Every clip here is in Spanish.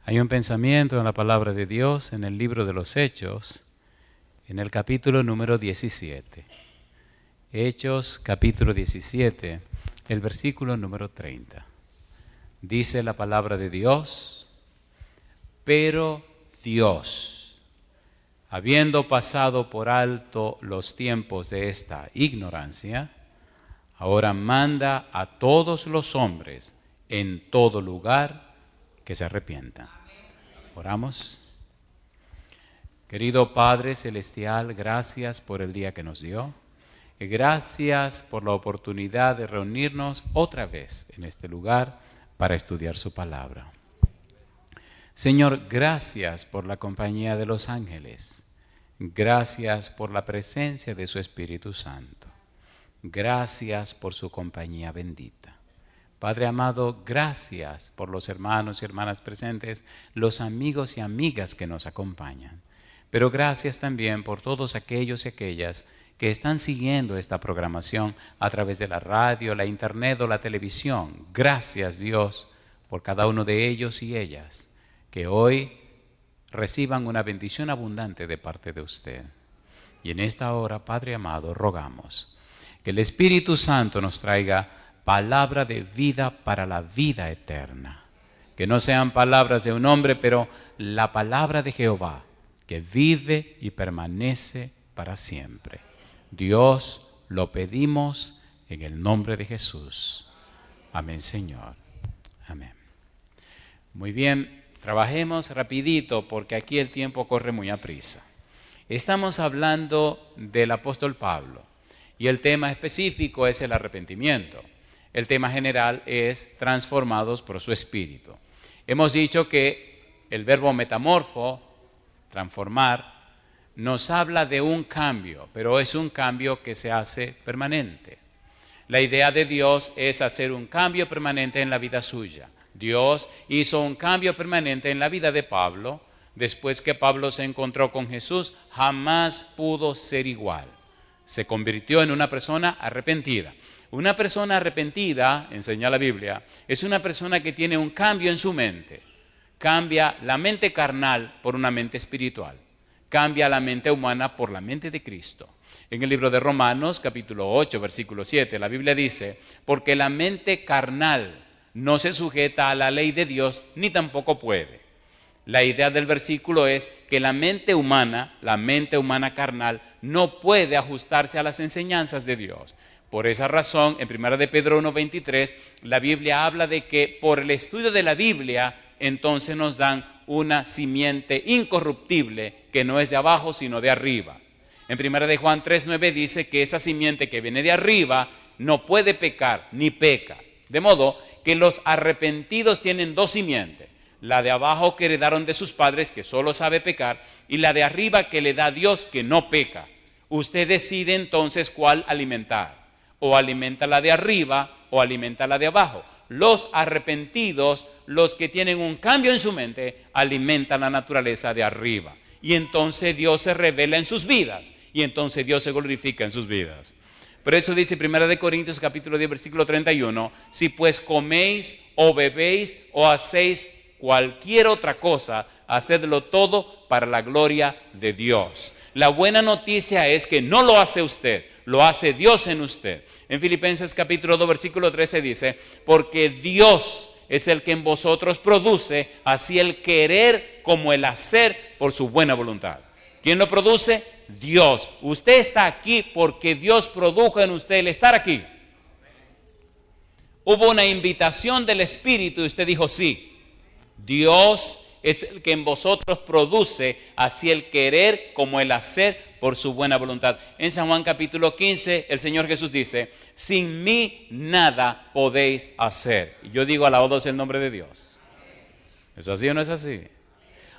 Hay un pensamiento en la palabra de Dios en el libro de los Hechos, en el capítulo número 17. Hechos, capítulo 17, el versículo número 30. Dice la palabra de Dios: pero Dios, habiendo pasado por alto los tiempos de esta ignorancia, ahora manda a todos los hombres en todo lugar que se arrepientan. Oramos. Querido Padre Celestial, gracias por el día que nos dio. Gracias por la oportunidad de reunirnos otra vez en este lugar para estudiar su palabra. Señor, gracias por la compañía de los ángeles. Gracias por la presencia de su Espíritu Santo. Gracias por su compañía bendita. Padre amado, gracias por los hermanos y hermanas presentes, los amigos y amigas que nos acompañan. Pero gracias también por todos aquellos y aquellas que están siguiendo esta programación a través de la radio, la internet o la televisión. Gracias, Dios, por cada uno de ellos y ellas, que hoy reciban una bendición abundante de parte de usted. Y en esta hora, Padre amado, rogamos que el Espíritu Santo nos traiga palabra de vida para la vida eterna. Que no sean palabras de un hombre, pero la palabra de Jehová, que vive y permanece para siempre. Dios, lo pedimos en el nombre de Jesús. Amén, Señor. Amén. Muy bien, trabajemos rapidito porque aquí el tiempo corre muy aprisa. Estamos hablando del apóstol Pablo y el tema específico es el arrepentimiento. El tema general es transformados por su Espíritu. Hemos dicho que el verbo metamorfo, transformar, nos habla de un cambio, pero es un cambio que se hace permanente. La idea de Dios es hacer un cambio permanente en la vida suya. Dios hizo un cambio permanente en la vida de Pablo. Después que Pablo se encontró con Jesús, jamás pudo ser igual. Se convirtió en una persona arrepentida. Una persona arrepentida, enseña la Biblia, es una persona que tiene un cambio en su mente. Cambia la mente carnal por una mente espiritual. Cambia la mente humana por la mente de Cristo. En el libro de Romanos, capítulo 8, versículo 7, la Biblia dice: porque la mente carnal no se sujeta a la ley de Dios, ni tampoco puede. La idea del versículo es que la mente humana carnal, no puede ajustarse a las enseñanzas de Dios. Por esa razón, en 1 de Pedro 1:23, la Biblia habla de que por el estudio de la Biblia, entonces nos dan una simiente incorruptible que no es de abajo sino de arriba. En 1 de Juan 3:9 dice que esa simiente que viene de arriba no puede pecar ni peca. De modo que los arrepentidos tienen dos simientes. La de abajo que heredaron de sus padres, que solo sabe pecar, y la de arriba que le da Dios, que no peca. Usted decide entonces cuál alimentar. O alimenta la de arriba o alimenta la de abajo. Los arrepentidos, los que tienen un cambio en su mente, alimentan la naturaleza de arriba. Y entonces Dios se revela en sus vidas. Y entonces Dios se glorifica en sus vidas. Por eso dice 1 de Corintios capítulo 10 versículo 31, si pues coméis o bebéis o hacéis cualquier otra cosa, hacedlo todo para la gloria de Dios. La buena noticia es que no lo hace usted, lo hace Dios en usted. En Filipenses capítulo 2 versículo 13 dice, porque Dios es el que en vosotros produce así el querer como el hacer por su buena voluntad. ¿Quién lo produce? Dios. Usted está aquí porque Dios produjo en usted el estar aquí. Hubo una invitación del Espíritu y usted dijo sí. Dios es el que en vosotros produce así el querer como el hacer por su buena voluntad. En San Juan capítulo 15 el Señor Jesús dice, sin mí nada podéis hacer. Y yo digo, alabado sea el nombre de Dios. ¿Es así o no es así?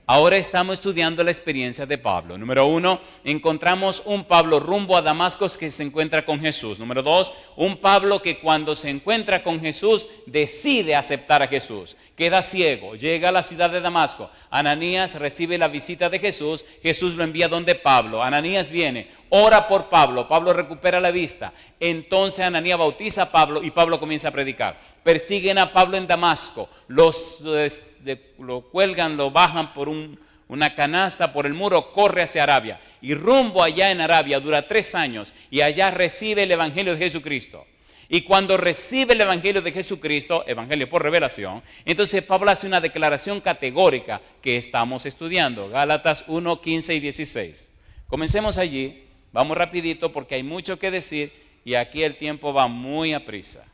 Ahora estamos estudiando la experiencia de Pablo. Número 1, encontramos un Pablo rumbo a Damasco que se encuentra con Jesús. Número 2, un Pablo que cuando se encuentra con Jesús decide aceptar a Jesús. Queda ciego, llega a la ciudad de Damasco. Ananías recibe la visita de Jesús. Jesús lo envía donde Pablo. Ananías viene, ora por Pablo. Pablo recupera la vista. Entonces Ananías bautiza a Pablo y Pablo comienza a predicar. persiguen a Pablo en Damasco, lo cuelgan, lo bajan por una canasta por el muro, corre hacia Arabia y rumbo allá en Arabia dura 3 años y allá recibe el Evangelio de Jesucristo. Y cuando recibe el Evangelio de Jesucristo, Evangelio por revelación, entonces Pablo hace una declaración categórica que estamos estudiando, Gálatas 1, 15 y 16. Comencemos allí, vamos rapidito porque hay mucho que decir y aquí el tiempo va muy aprisa.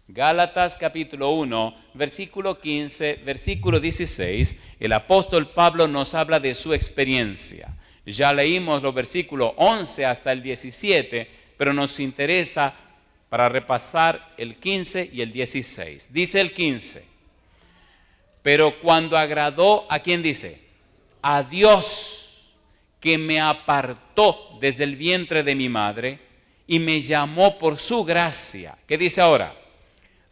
Gálatas capítulo 1, versículo 15, versículo 16, el apóstol Pablo nos habla de su experiencia. Ya leímos los versículos 11 hasta el 17, pero nos interesa para repasar el 15 y el 16. Dice el 15, pero cuando agradó, ¿a quién dice? A Dios, que me apartó desde el vientre de mi madre y me llamó por su gracia. ¿Qué dice ahora?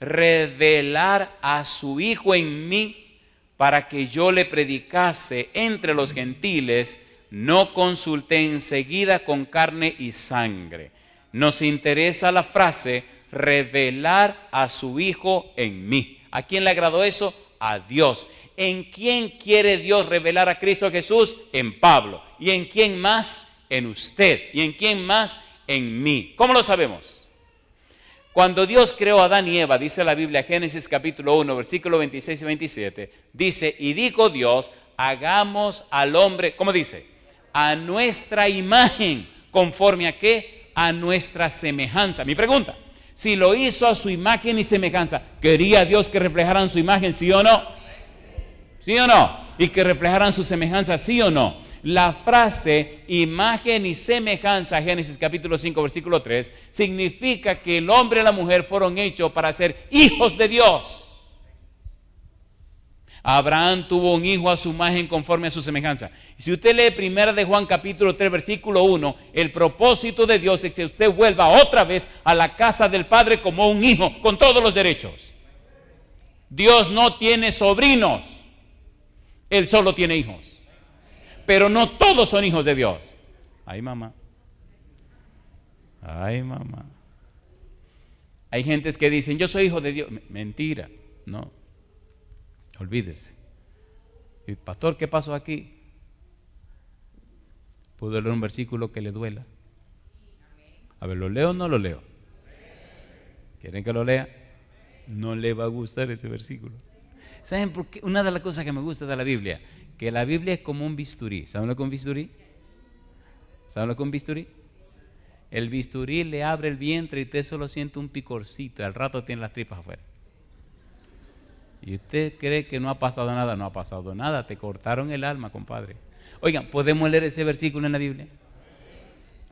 Revelar a su Hijo en mí para que yo le predicase entre los gentiles, no consulté enseguida con carne y sangre. Nos interesa la frase, revelar a su Hijo en mí. ¿A quién le agradó eso? A Dios. ¿En quién quiere Dios revelar a Cristo Jesús? En Pablo. ¿Y en quién más? En usted. ¿Y en quién más? En mí. ¿Cómo lo sabemos? Cuando Dios creó a Adán y Eva, dice la Biblia, Génesis capítulo 1, versículos 26 y 27, dice, y dijo Dios, hagamos al hombre, ¿cómo dice? A nuestra imagen, ¿conforme a qué? A nuestra semejanza. Mi pregunta, si lo hizo a su imagen y semejanza, ¿quería Dios que reflejaran su imagen, sí o no? ¿Sí o no? Y que reflejaran su semejanza, ¿sí o no? La frase imagen y semejanza, Génesis capítulo 5, versículo 3, significa que el hombre y la mujer fueron hechos para ser hijos de Dios. Abraham tuvo un hijo a su imagen conforme a su semejanza. Si usted lee 1 de Juan capítulo 3 versículo 1, el propósito de Dios es que usted vuelva otra vez a la casa del Padre como un hijo, con todos los derechos. Dios no tiene sobrinos, Él solo tiene hijos. Pero no todos son hijos de Dios. Ay, mamá. Ay, mamá. Hay gentes que dicen, yo soy hijo de Dios. Mentira, no. Olvídese. Y pastor, ¿qué pasó aquí? ¿Puedo leer un versículo que le duela? A ver, ¿lo leo o no lo leo? ¿Quieren que lo lea? No le va a gustar ese versículo. ¿Saben por qué? Una de las cosas que me gusta de la Biblia, que la Biblia es como un bisturí. ¿Saben lo que es un bisturí? ¿Saben lo que es un bisturí? El bisturí le abre el vientre y usted solo siente un picorcito y al rato tiene las tripas afuera. ¿Y usted cree que no ha pasado nada? No ha pasado nada, te cortaron el alma, compadre. Oigan, ¿podemos leer ese versículo en la Biblia?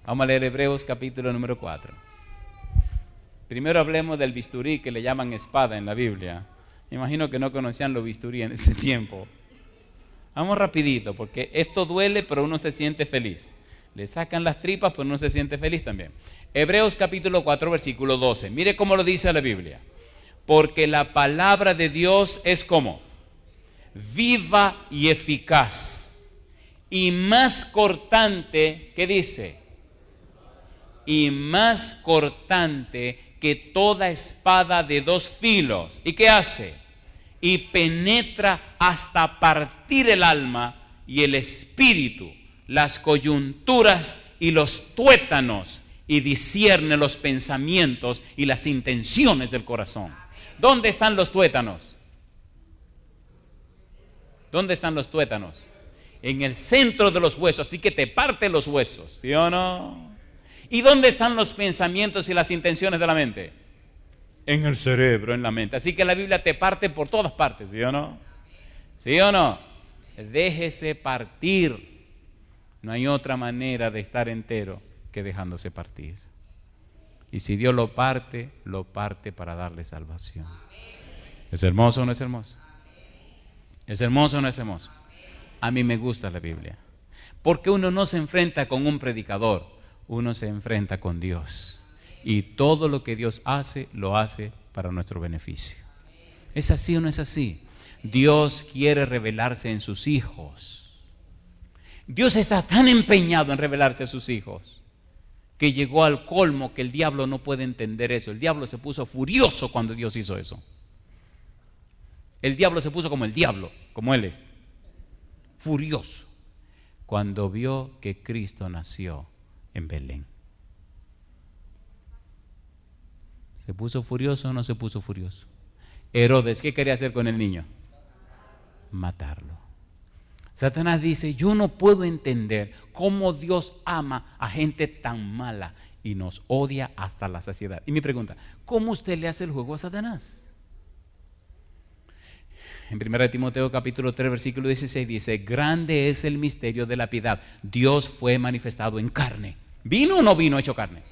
Vamos a leer Hebreos capítulo número 4. Primero hablemos del bisturí que le llaman espada en la Biblia. Me imagino que no conocían los bisturí en ese tiempo. Vamos rapidito, porque esto duele, pero uno se siente feliz. Le sacan las tripas, pero uno se siente feliz también. Hebreos capítulo 4, versículo 12. Mire cómo lo dice la Biblia. Porque la palabra de Dios es como viva y eficaz y más cortante, ¿qué dice? Y más cortante que toda espada de 2 filos. ¿Y qué hace? Y penetra hasta partir el alma y el espíritu, las coyunturas y los tuétanos, y discierne los pensamientos y las intenciones del corazón. ¿Dónde están los tuétanos? ¿Dónde están los tuétanos? En el centro de los huesos, así que te parte los huesos, ¿sí o no? ¿Y dónde están los pensamientos y las intenciones de la mente? En el cerebro, en la mente. Así que la Biblia te parte por todas partes, ¿sí o no? ¿Sí o no? Déjese partir. No hay otra manera de estar entero que dejándose partir. Y si Dios lo parte para darle salvación. ¿Es hermoso o no es hermoso? ¿Es hermoso o no es hermoso? A mí me gusta la Biblia. Porque uno no se enfrenta con un predicador, uno se enfrenta con Dios. Y todo lo que Dios hace, lo hace para nuestro beneficio. ¿Es así o no es así? Dios quiere revelarse en sus hijos. Dios está tan empeñado en revelarse a sus hijos que llegó al colmo, que el diablo no puede entender eso. El diablo se puso furioso cuando Dios hizo eso. El diablo se puso como el diablo, como él es, furioso, cuando vio que Cristo nació en Belén. ¿Se puso furioso o no se puso furioso? Herodes, ¿qué quería hacer con el niño? Matarlo. Satanás dice, yo no puedo entender cómo Dios ama a gente tan mala y nos odia hasta la saciedad. Y mi pregunta, ¿cómo usted le hace el juego a Satanás? En 1 Timoteo capítulo 3 versículo 16 dice, grande es el misterio de la piedad. Dios fue manifestado en carne. ¿Vino o no vino hecho carne?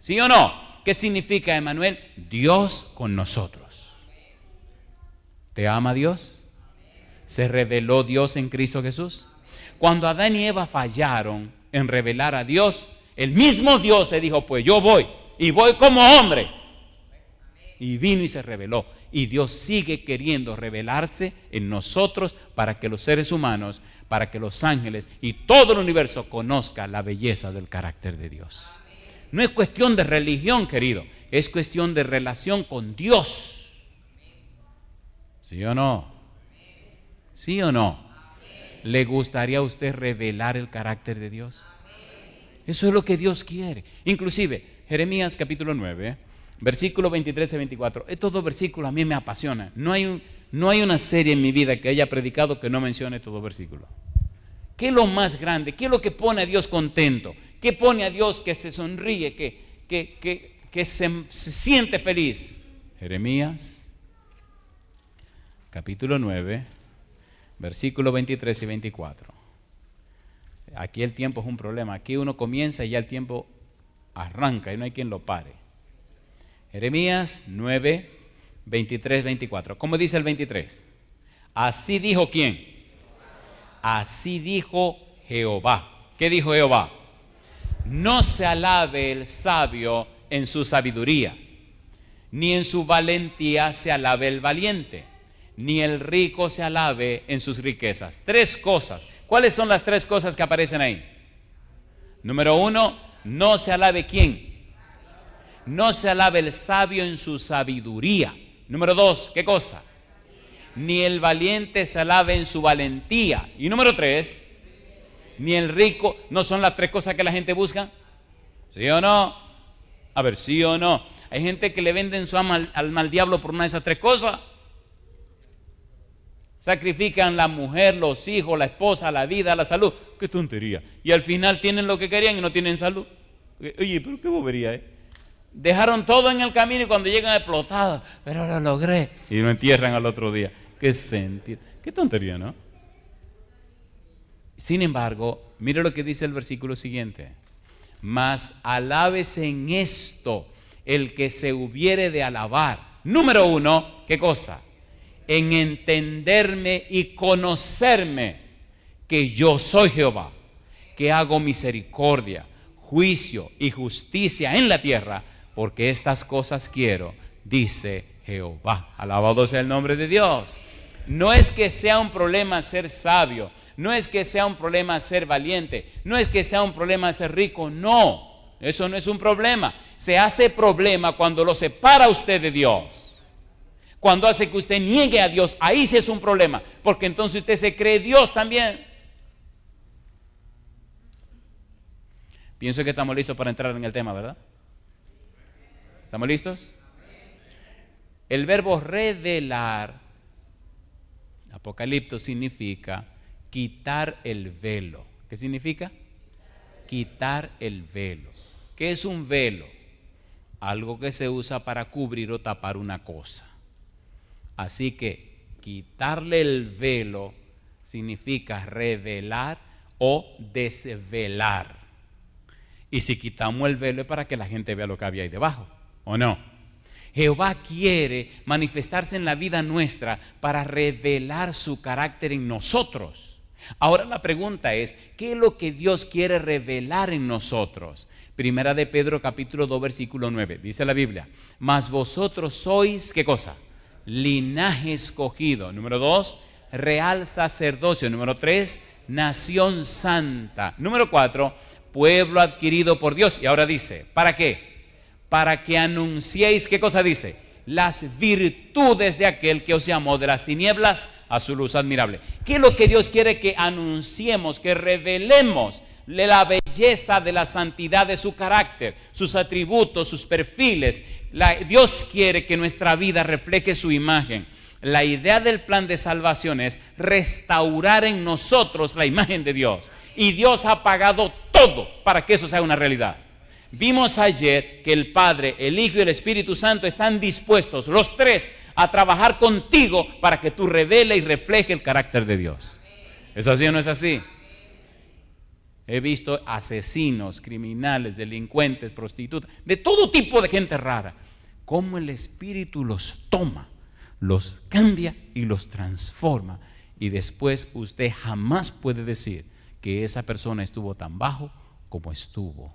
¿Sí o no? ¿Qué significa, Emmanuel? Dios con nosotros. ¿Te ama Dios? ¿Se reveló Dios en Cristo Jesús? Cuando Adán y Eva fallaron en revelar a Dios, el mismo Dios se dijo, pues yo voy, y voy como hombre. Y vino y se reveló. Y Dios sigue queriendo revelarse en nosotros para que los seres humanos, para que los ángeles y todo el universo conozca la belleza del carácter de Dios. No es cuestión de religión, querido, es cuestión de relación con Dios. ¿Sí o no? ¿Sí o no? ¿Le gustaría a usted revelar el carácter de Dios? Eso es lo que Dios quiere. Inclusive, Jeremías capítulo 9, versículos 23 y 24. Estos dos versículos a mí me apasionan. No hay una serie en mi vida que haya predicado que no mencione estos dos versículos. ¿Qué es lo más grande? ¿Qué es lo que pone a Dios contento? ¿Qué pone a Dios que se sonríe, que se siente feliz? Jeremías, capítulo 9, versículos 23 y 24. Aquí el tiempo es un problema. Aquí uno comienza y ya el tiempo arranca y no hay quien lo pare. Jeremías 9, 23, 24. ¿Cómo dice el 23? Así dijo ¿quién? Así dijo Jehová. ¿Qué dijo Jehová? No se alabe el sabio en su sabiduría, ni en su valentía se alabe el valiente, ni el rico se alabe en sus riquezas. Tres cosas. ¿Cuáles son las tres cosas que aparecen ahí? Número uno, no se alabe ¿quién? No se alabe el sabio en su sabiduría. Número dos, ¿qué cosa? Ni el valiente se alabe en su valentía. Y número tres, ni el rico. ¿No son las tres cosas que la gente busca? ¿Sí o no? A ver, ¿sí o no? Hay gente que le venden su alma al mal diablo por una de esas tres cosas. Sacrifican la mujer, los hijos, la esposa, la vida, la salud. ¡Qué tontería! Y al final tienen lo que querían y no tienen salud. Oye, pero qué bobería, ¿eh? Dejaron todo en el camino y cuando llegan explotados, pero lo logré. Y lo entierran al otro día. ¿Qué sentido? Qué tontería, ¿no? Sin embargo, mire lo que dice el versículo siguiente. Mas alábese en esto el que se hubiere de alabar. Número uno, ¿qué cosa? En entenderme y conocerme que yo soy Jehová, que hago misericordia, juicio y justicia en la tierra, porque estas cosas quiero, dice Jehová. Alabado sea el nombre de Dios. No es que sea un problema ser sabio, no es que sea un problema ser valiente, no es que sea un problema ser rico, no, eso no es un problema. Se hace problema cuando lo separa usted de Dios, cuando hace que usted niegue a Dios. Ahí sí es un problema, porque entonces usted se cree Dios también. Pienso que estamos listos para entrar en el tema, ¿verdad? ¿Estamos listos? El verbo revelar, apocalipto, significa quitar el velo. ¿Qué significa? Quitar el velo. ¿Qué es un velo? Algo que se usa para cubrir o tapar una cosa. Así que quitarle el velo significa revelar o desvelar. Y si quitamos el velo es para que la gente vea lo que había ahí debajo, ¿o no? Jehová quiere manifestarse en la vida nuestra para revelar su carácter en nosotros. Ahora la pregunta es, ¿qué es lo que Dios quiere revelar en nosotros? Primera de Pedro capítulo 2 versículo 9, dice la Biblia, mas vosotros sois, ¿qué cosa? Linaje escogido. Número 2, real sacerdocio. Número 3, nación santa. Número 4, pueblo adquirido por Dios. Y ahora dice, ¿para qué? Para que anunciéis, ¿qué cosa dice? Las virtudes de aquel que os llamó de las tinieblas a su luz admirable. ¿Qué es lo que Dios quiere que anunciemos, que revelemos? La belleza de la santidad de su carácter, sus atributos, sus perfiles. Dios quiere que nuestra vida refleje su imagen. La idea del plan de salvación es restaurar en nosotros la imagen de Dios. Y Dios ha pagado todo para que eso sea una realidad. Vimos ayer que el Padre, el Hijo y el Espíritu Santo están dispuestos, los tres, a trabajar contigo para que tú revele y refleje el carácter de Dios. ¿Es así o no es así? He visto asesinos, criminales, delincuentes, prostitutas, de todo tipo de gente rara. Cómo el Espíritu los toma, los cambia y los transforma. Y después usted jamás puede decir que esa persona estuvo tan bajo como estuvo.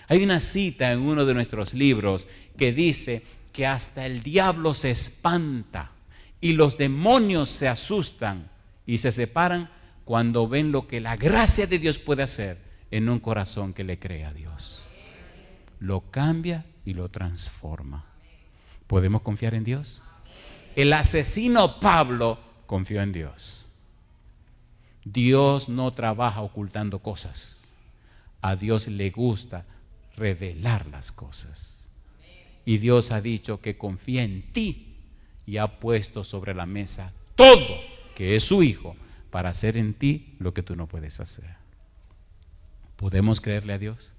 Hay una cita en uno de nuestros libros que dice que hasta el diablo se espanta y los demonios se asustan y se separan cuando ven lo que la gracia de Dios puede hacer en un corazón que le cree a Dios. Lo cambia y lo transforma. ¿Podemos confiar en Dios? El asesino Pablo confió en Dios. Dios no trabaja ocultando cosas. A Dios le gusta revelar las cosas. Y Dios ha dicho que confía en ti y ha puesto sobre la mesa todo, que es su Hijo, para hacer en ti lo que tú no puedes hacer. ¿Podemos creerle a Dios?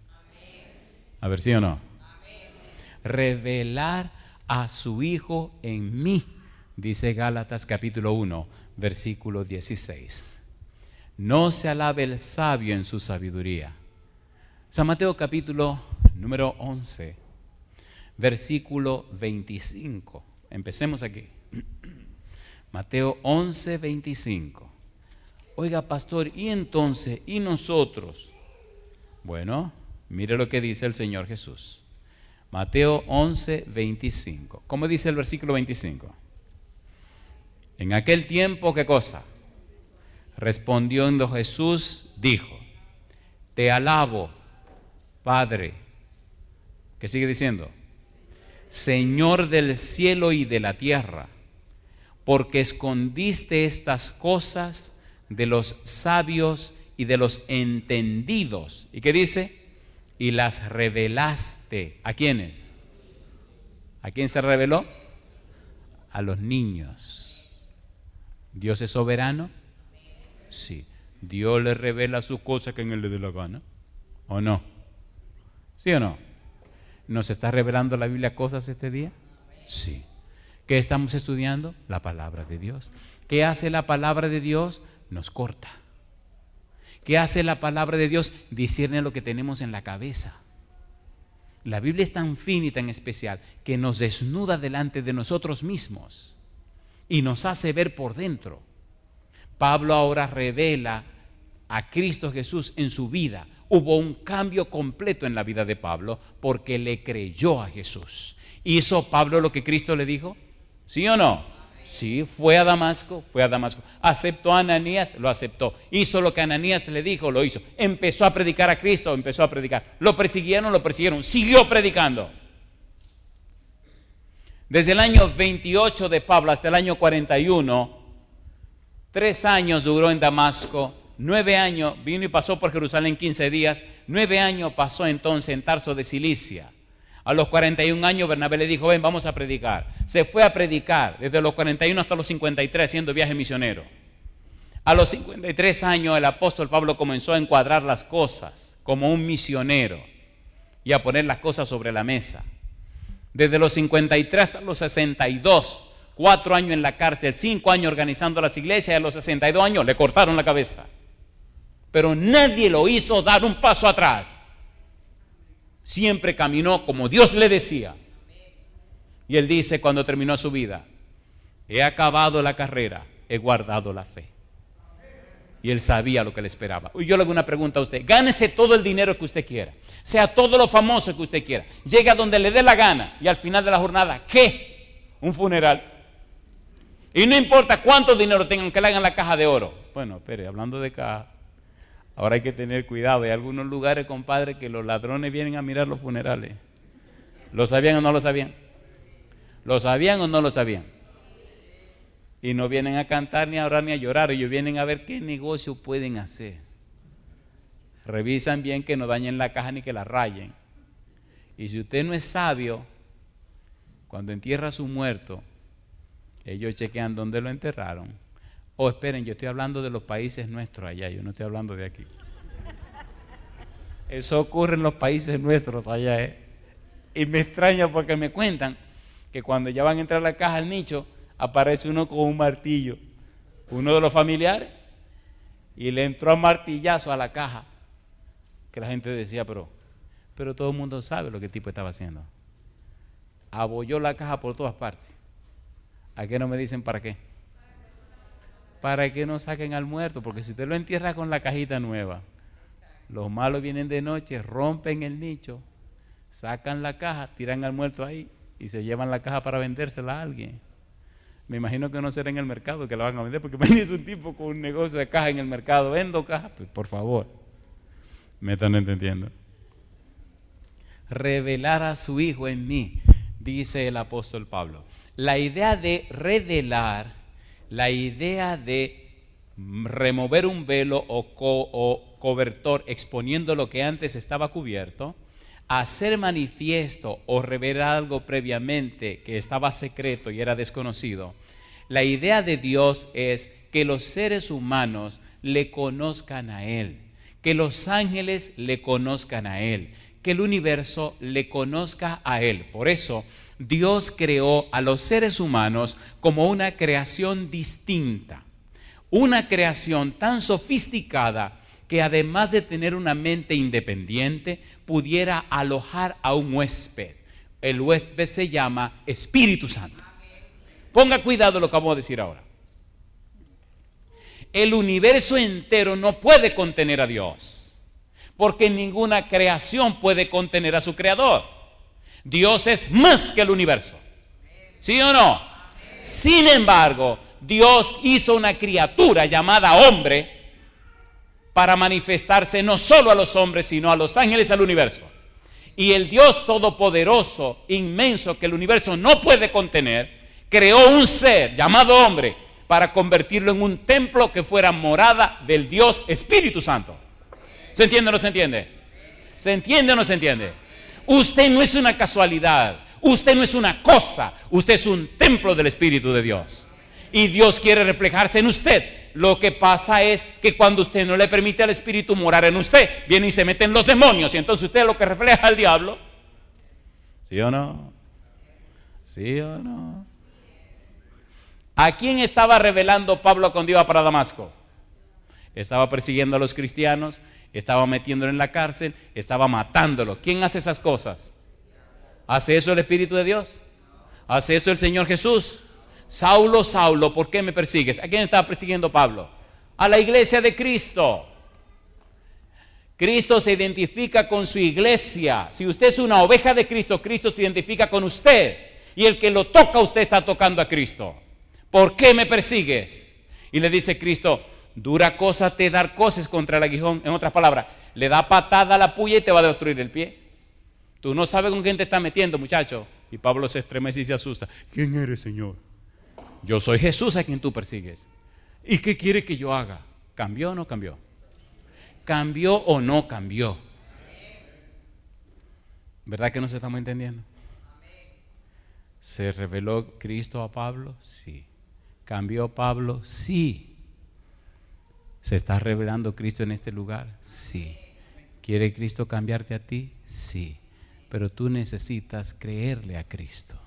A ver, ¿sí o no? Revelar a su Hijo en mí, dice Gálatas capítulo 1, versículo 16. No se alabe el sabio en su sabiduría. San Mateo capítulo número 11, versículo 25. Empecemos aquí. Mateo 11, 25. Oiga, pastor, ¿y entonces? ¿Y nosotros? Bueno, mire lo que dice el Señor Jesús. Mateo 11, 25. ¿Cómo dice el versículo 25? En aquel tiempo, ¿qué cosa? Respondiendo Jesús, dijo: te alabo, Padre. ¿Qué sigue diciendo? Señor del cielo y de la tierra, porque escondiste estas cosas de los sabios y de los entendidos. ¿Y qué dice? Y las revelaste. ¿A quiénes? ¿A quién se reveló? A los niños. ¿Dios es soberano? Sí. ¿Dios le revela sus cosas que en él le dé la gana? ¿O no? ¿Sí o no? ¿Nos está revelando la Biblia cosas este día? Sí. ¿Qué estamos estudiando? La palabra de Dios. ¿Qué hace la palabra de Dios? Nos corta. ¿Qué hace la palabra de Dios? Discierne lo que tenemos en la cabeza. La Biblia es tan fina y tan especial que nos desnuda delante de nosotros mismos y nos hace ver por dentro. Pablo ahora revela a Cristo Jesús en su vida. Hubo un cambio completo en la vida de Pablo porque le creyó a Jesús. ¿Hizo Pablo lo que Cristo le dijo? ¿Sí o no? Sí, fue a Damasco, aceptó a Ananías, lo aceptó, hizo lo que Ananías le dijo, lo hizo, empezó a predicar a Cristo, empezó a predicar, lo persiguieron, siguió predicando. Desde el año 28 de Pablo hasta el año 41, 3 años duró en Damasco, 9 años, vino y pasó por Jerusalén 15 días, 9 años pasó entonces en Tarso de Cilicia. A los 41 años Bernabé le dijo: ven, vamos a predicar. Se fue a predicar desde los 41 hasta los 53 haciendo viaje misionero. A los 53 años el apóstol Pablo comenzó a encuadrar las cosas como un misionero y a poner las cosas sobre la mesa. Desde los 53 hasta los 62, 4 años en la cárcel, 5 años organizando las iglesias, y a los 62 años le cortaron la cabeza. Pero nadie lo hizo dar un paso atrás. Siempre caminó como Dios le decía. Y él dice cuando terminó su vida: he acabado la carrera, he guardado la fe. Y él sabía lo que le esperaba. Y yo le hago una pregunta a usted: gánese todo el dinero que usted quiera, sea todo lo famoso que usted quiera, llegue a donde le dé la gana, y al final de la jornada, ¿qué? Un funeral. Y no importa cuánto dinero tengan, que le hagan la caja de oro. Bueno, espere, hablando de caja, Ahora hay que tener cuidado. Hay algunos lugares, compadre, que los ladrones vienen a mirar los funerales. ¿Lo sabían o no lo sabían? ¿Lo sabían o no lo sabían? Y no vienen a cantar, ni a orar, ni a llorar. Ellos vienen a ver qué negocio pueden hacer. Revisan bien que no dañen la caja ni que la rayen. Y si usted no es sabio, cuando entierra a su muerto, ellos chequean dónde lo enterraron. Oh, esperen, yo estoy hablando de los países nuestros allá, yo no estoy hablando de aquí. Eso ocurre en los países nuestros allá, ¿eh? Y me extraña porque me cuentan que cuando ya van a entrar a la caja al nicho, aparece uno con un martillo, uno de los familiares, y le entró a martillazo a la caja, que la gente decía, pero todo el mundo sabe lo que el tipo estaba haciendo. Abolló la caja por todas partes. ¿A qué no me dicen para qué? Para que no saquen al muerto, porque si usted lo entierra con la cajita nueva, los malos vienen de noche, rompen el nicho, sacan la caja, tiran al muerto ahí y se llevan la caja para vendérsela a alguien. Me imagino que no será en el mercado que la van a vender, porque imagínese un tipo con un negocio de caja en el mercado, vendo caja, pues por favor, me están entendiendo. Revelar a su Hijo en mí, dice el apóstol Pablo. La idea de revelar, la idea de remover un velo o cobertor exponiendo lo que antes estaba cubierto, hacer manifiesto o revelar algo previamente que estaba secreto y era desconocido. La idea de Dios es que los seres humanos le conozcan a Él, que los ángeles le conozcan a Él, que el universo le conozca a Él. Por eso Dios creó a los seres humanos como una creación distinta, una creación tan sofisticada que además de tener una mente independiente, pudiera alojar a un huésped. El huésped se llama Espíritu Santo. Ponga cuidado lo que vamos a decir ahora. El universo entero no puede contener a Dios, porque ninguna creación puede contener a su creador. Dios es más que el universo. ¿Sí o no? Sin embargo, Dios hizo una criatura llamada hombre para manifestarse no solo a los hombres, sino a los ángeles, al universo. Y el Dios todopoderoso, inmenso, que el universo no puede contener, creó un ser llamado hombre para convertirlo en un templo que fuera morada del Dios Espíritu Santo. ¿Se entiende o no se entiende? ¿Se entiende o no se entiende? Usted no es una casualidad, usted no es una cosa, usted es un templo del Espíritu de Dios. Y Dios quiere reflejarse en usted. Lo que pasa es que cuando usted no le permite al Espíritu morar en usted, vienen y se meten los demonios, y entonces usted es lo que refleja al diablo. ¿Sí o no? ¿Sí o no? ¿A quién estaba revelando Pablo cuando iba para Damasco? Estaba persiguiendo a los cristianos, estaba metiéndolo en la cárcel, estaba matándolo. ¿Quién hace esas cosas? ¿Hace eso el Espíritu de Dios? ¿Hace eso el Señor Jesús? Saulo, Saulo, ¿por qué me persigues? ¿A quién estaba persiguiendo Pablo? A la iglesia de Cristo. Cristo se identifica con su iglesia. Si usted es una oveja de Cristo, Cristo se identifica con usted. Y el que lo toca a usted está tocando a Cristo. ¿Por qué me persigues? Y le dice Cristo, dura cosa te dar cosas contra el aguijón. En otras palabras, le da patada a la puya y te va a destruir el pie. Tú no sabes con quién te está metiendo, muchacho. Y Pablo se estremece y se asusta. ¿Quién eres, Señor? Yo soy Jesús a quien tú persigues. ¿Y qué quiere que yo haga? ¿Cambió o no cambió? ¿Cambió o no cambió? ¿Verdad que nos estamos entendiendo? ¿Se reveló Cristo a Pablo? Sí. ¿Cambió Pablo? Sí. ¿Se está revelando Cristo en este lugar? Sí. ¿Quiere Cristo cambiarte a ti? Sí. Pero tú necesitas creerle a Cristo.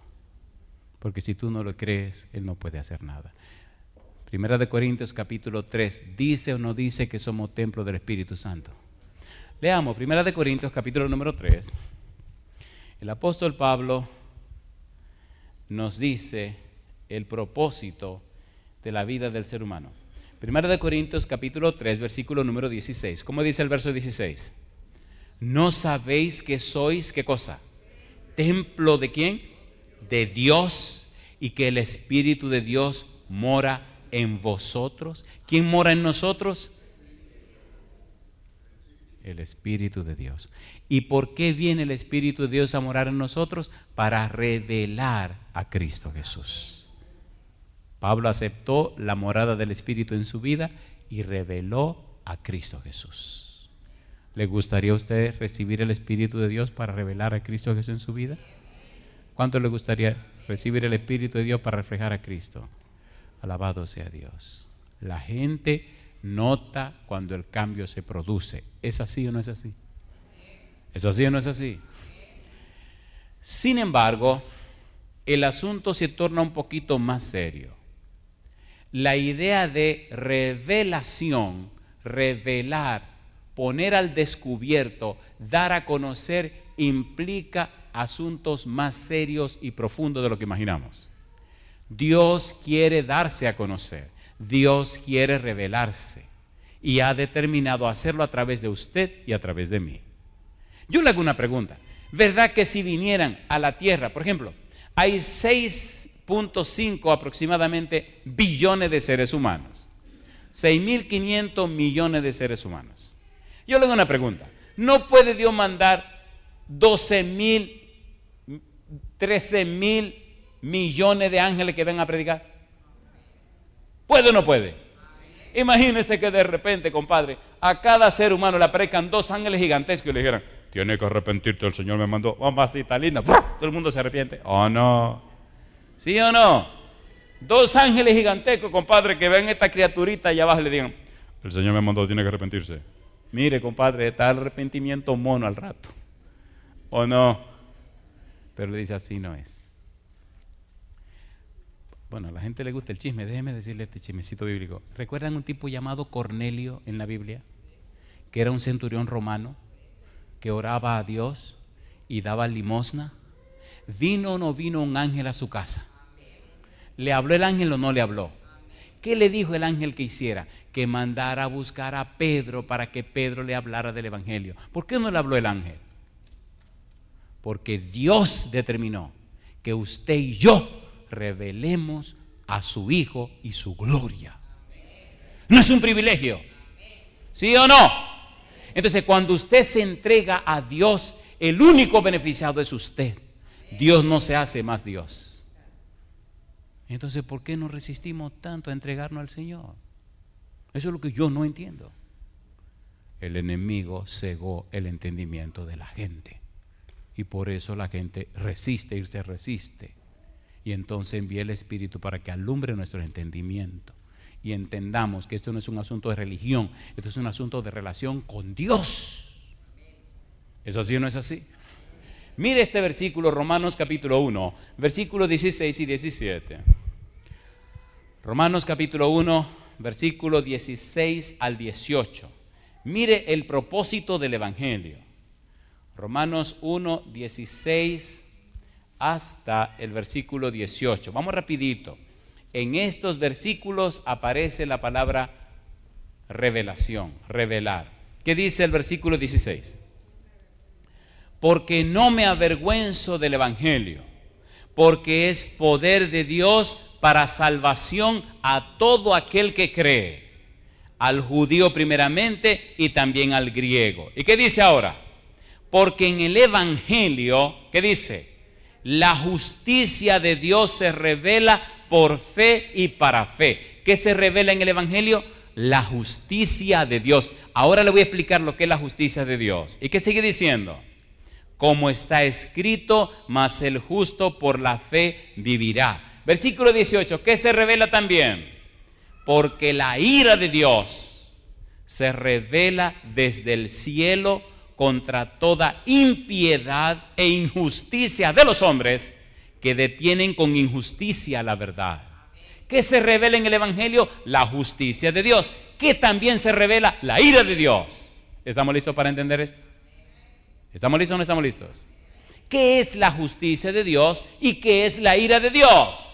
Porque si tú no lo crees, Él no puede hacer nada. Primera de Corintios capítulo 3, ¿dice o no dice que somos templo del Espíritu Santo? Leamos, Primera de Corintios capítulo número 3. El apóstol Pablo nos dice el propósito de la vida del ser humano. Primera de Corintios capítulo 3, versículo número 16. ¿Cómo dice el verso 16? ¿No sabéis que sois, qué cosa? ¿Templo de quién? De Dios, y que el Espíritu de Dios mora en vosotros. ¿Quién mora en nosotros? El Espíritu de Dios. ¿Y por qué viene el Espíritu de Dios a morar en nosotros? Para revelar a Cristo Jesús. Pablo aceptó la morada del Espíritu en su vida y reveló a Cristo Jesús. ¿Le gustaría a usted recibir el Espíritu de Dios para revelar a Cristo Jesús en su vida? ¿Cuánto le gustaría recibir el Espíritu de Dios para reflejar a Cristo? Alabado sea Dios. La gente nota cuando el cambio se produce. ¿Es así o no es así? ¿Es así o no es así? Sin embargo, el asunto se torna un poquito más serio. La idea de revelación, revelar, poner al descubierto, dar a conocer, implica asuntos más serios y profundos de lo que imaginamos. Dios quiere darse a conocer, Dios quiere revelarse y ha determinado hacerlo a través de usted y a través de mí. Yo le hago una pregunta. ¿Verdad que si vinieran a la tierra, por ejemplo, hay 6.5 aproximadamente billones de seres humanos, 6.500 millones de seres humanos? Yo le hago una pregunta. ¿No puede Dios mandar 12.000, 13.000 millones de ángeles que vengan a predicar? ¿Puede o no puede? Imagínese que de repente, compadre, a cada ser humano le aparezcan 2 ángeles gigantescos y le dijeran: tiene que arrepentirte, el Señor me mandó. Mamacita linda. Todo el mundo se arrepiente. ¿O no? ¿Sí o no? 2 ángeles gigantescos, compadre, que ven esta criaturita allá abajo y le digan: el Señor me mandó, tiene que arrepentirse. Mire, compadre, está el arrepentimiento mono al rato. ¿O no? Pero le dice: así no es. Bueno, a la gente le gusta el chisme. Déjeme decirle este chismecito bíblico. ¿Recuerdan un tipo llamado Cornelio en la Biblia? Que era un centurión romano, que oraba a Dios y daba limosna. ¿Vino o no vino un ángel a su casa? ¿Le habló el ángel o no le habló? ¿Qué le dijo el ángel que hiciera? Que mandara a buscar a Pedro para que Pedro le hablara del evangelio. ¿Por qué no le habló el ángel? Porque Dios determinó que usted y yo revelemos a su Hijo y su gloria. ¿No es un privilegio? ¿Sí o no? Entonces, cuando usted se entrega a Dios, el único beneficiado es usted. Dios no se hace más Dios. Entonces, ¿por qué nos resistimos tanto a entregarnos al Señor? Eso es lo que yo no entiendo. El enemigo cegó el entendimiento de la gente. Y por eso la gente resiste y se resiste. Y entonces envía el Espíritu para que alumbre nuestro entendimiento y entendamos que esto no es un asunto de religión, esto es un asunto de relación con Dios. ¿Es así o no es así? Mire este versículo, Romanos capítulo 1, versículos 16 y 17. Romanos capítulo 1, versículo 16 al 18. Mire el propósito del Evangelio. Romanos 1, 16 hasta el versículo 18. Vamos rapidito. En estos versículos aparece la palabra revelación, revelar. ¿Qué dice el versículo 16? Porque no me avergüenzo del evangelio, porque es poder de Dios para salvación a todo aquel que cree, al judío primeramente y también al griego. ¿Y qué dice ahora? Porque en el evangelio, ¿qué dice? La justicia de Dios se revela por fe y para fe. ¿Qué se revela en el evangelio? La justicia de Dios. Ahora le voy a explicar lo que es la justicia de Dios. ¿Y qué sigue diciendo? Como está escrito, mas el justo por la fe vivirá. Versículo 18, ¿qué se revela también? Porque la ira de Dios se revela desde el cielo contra toda impiedad e injusticia de los hombres que detienen con injusticia la verdad. ¿Qué se revela en el evangelio? La justicia de Dios. ¿Qué también se revela? La ira de Dios. ¿Estamos listos para entender esto? ¿Estamos listos o no estamos listos? ¿Qué es la justicia de Dios y qué es la ira de Dios?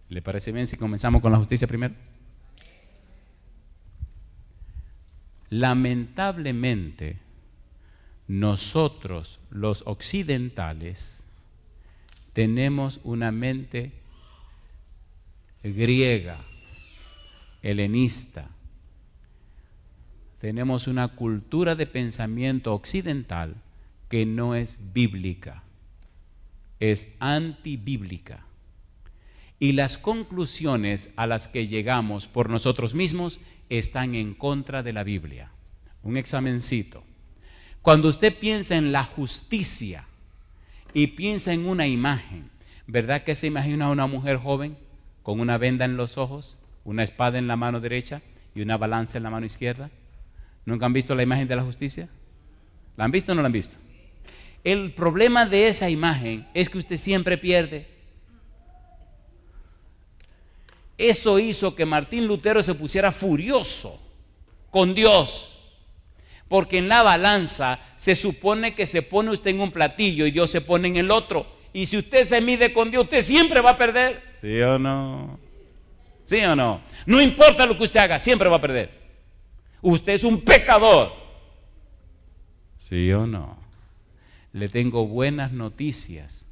¿Le parece bien si comenzamos con la justicia primero? Lamentablemente, nosotros los occidentales tenemos una mente griega, helenista. Tenemos una cultura de pensamiento occidental que no es bíblica, es antibíblica. Y las conclusiones a las que llegamos por nosotros mismos están en contra de la Biblia. Un examencito. Cuando usted piensa en la justicia y piensa en una imagen, ¿verdad que se imagina una mujer joven con una venda en los ojos, una espada en la mano derecha y una balanza en la mano izquierda? ¿Nunca han visto la imagen de la justicia? ¿La han visto o no la han visto? El problema de esa imagen es que usted siempre pierde. Eso hizo que Martín Lutero se pusiera furioso con Dios, porque en la balanza se supone que se pone usted en un platillo y Dios se pone en el otro, y si usted se mide con Dios, usted siempre va a perder. ¿Sí o no? ¿Sí o no? No importa lo que usted haga, siempre va a perder. Usted es un pecador. ¿Sí o no? Le tengo buenas noticias.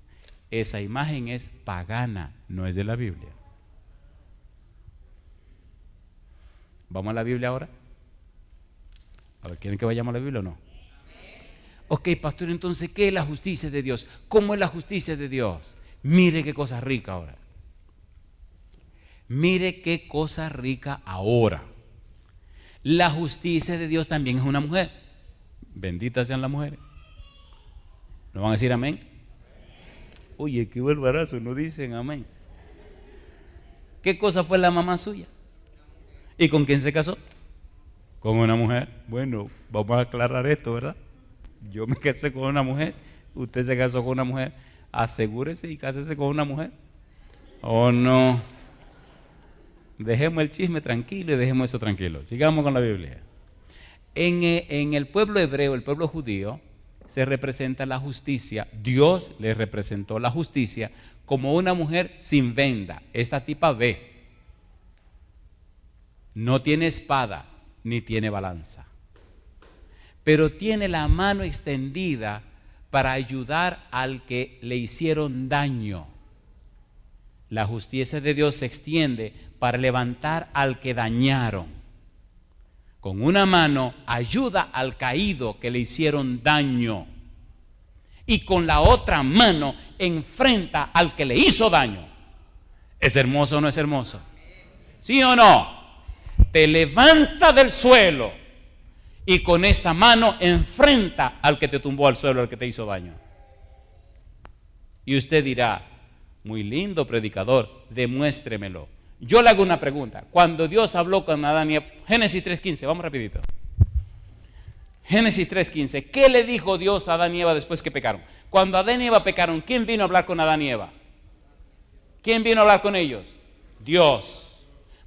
Esa imagen es pagana, no es de la Biblia. ¿Vamos a la Biblia ahora? A ver, ¿quieren que vayamos a la Biblia o no? Ok, pastor, entonces, ¿qué es la justicia de Dios? ¿Cómo es la justicia de Dios? Mire qué cosa rica ahora. Mire qué cosa rica ahora. La justicia de Dios también es una mujer. Benditas sean las mujeres. ¿No van a decir amén? Oye, qué barbarazo, no dicen amén. ¿Qué cosa fue la mamá suya? ¿Y con quién se casó? Con una mujer. Bueno, vamos a aclarar esto, ¿verdad? Yo me casé con una mujer, usted se casó con una mujer. Asegúrese y cásese con una mujer. ¿O no? Dejemos el chisme tranquilo y dejemos eso tranquilo. Sigamos con la Biblia. En el pueblo hebreo, el pueblo judío, se representa la justicia. Dios le representó la justicia como una mujer sin venda. Esta tipa ve. No tiene espada ni tiene balanza, pero tiene la mano extendida para ayudar al que le hicieron daño. La justicia de Dios se extiende para levantar al que dañaron. Con una mano ayuda al caído que le hicieron daño, y con la otra mano enfrenta al que le hizo daño. ¿Es hermoso o no es hermoso? ¿Sí o no? Te levanta del suelo y con esta mano enfrenta al que te tumbó al suelo, al que te hizo daño. Y usted dirá, muy lindo predicador, demuéstremelo. Yo le hago una pregunta. Cuando Dios habló con Adán y Eva, Génesis 3:15, vamos rapidito. Génesis 3:15, ¿qué le dijo Dios a Adán y Eva después que pecaron? Cuando Adán y Eva pecaron, ¿quién vino a hablar con Adán y Eva? ¿Quién vino a hablar con ellos? Dios.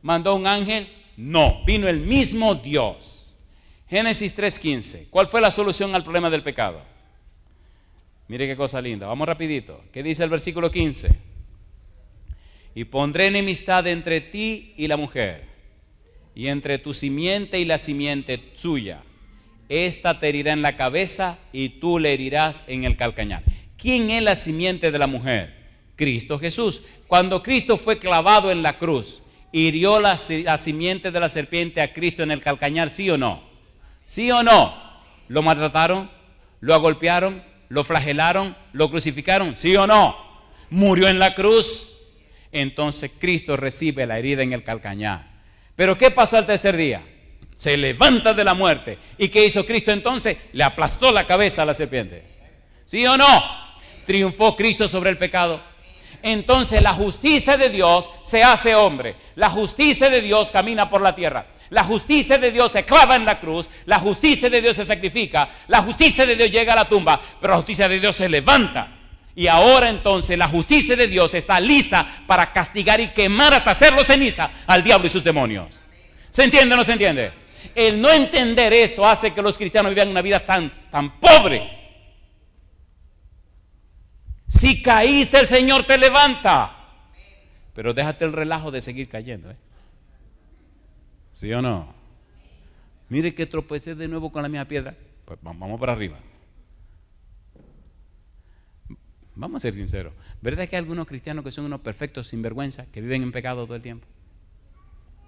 ¿Mandó un ángel? No, vino el mismo Dios. Génesis 3:15, ¿cuál fue la solución al problema del pecado? Mire qué cosa linda, vamos rapidito. ¿Qué dice el versículo 15? Y pondré enemistad entre ti y la mujer, y entre tu simiente y la simiente suya. Esta te herirá en la cabeza y tú le herirás en el calcañar. ¿Quién es la simiente de la mujer? Cristo Jesús. Cuando Cristo fue clavado en la cruz, ¿hirió la simiente de la serpiente a Cristo en el calcañar? ¿Sí o no? ¿Sí o no? ¿Lo maltrataron? ¿Lo golpearon? ¿Lo flagelaron? ¿Lo crucificaron? ¿Sí o no? ¿Murió en la cruz? Entonces Cristo recibe la herida en el calcañar. ¿Pero qué pasó al tercer día? Se levanta de la muerte. ¿Y qué hizo Cristo entonces? Le aplastó la cabeza a la serpiente. ¿Sí o no? Triunfó Cristo sobre el pecado. Entonces la justicia de Dios se hace hombre. La justicia de Dios camina por la tierra. La justicia de Dios se clava en la cruz. La justicia de Dios se sacrifica. La justicia de Dios llega a la tumba. Pero la justicia de Dios se levanta. Y ahora entonces la justicia de Dios está lista para castigar y quemar hasta hacerlo ceniza al diablo y sus demonios. ¿Se entiende o no se entiende? El no entender eso hace que los cristianos vivan una vida tan pobre. Si caíste, el Señor te levanta. Pero déjate el relajo de seguir cayendo, ¿eh? ¿Sí o no? Mire que tropecé de nuevo con la misma piedra. Pues vamos para arriba. Vamos a ser sinceros. ¿Verdad que hay algunos cristianos que son unos perfectos sinvergüenza, que viven en pecado todo el tiempo?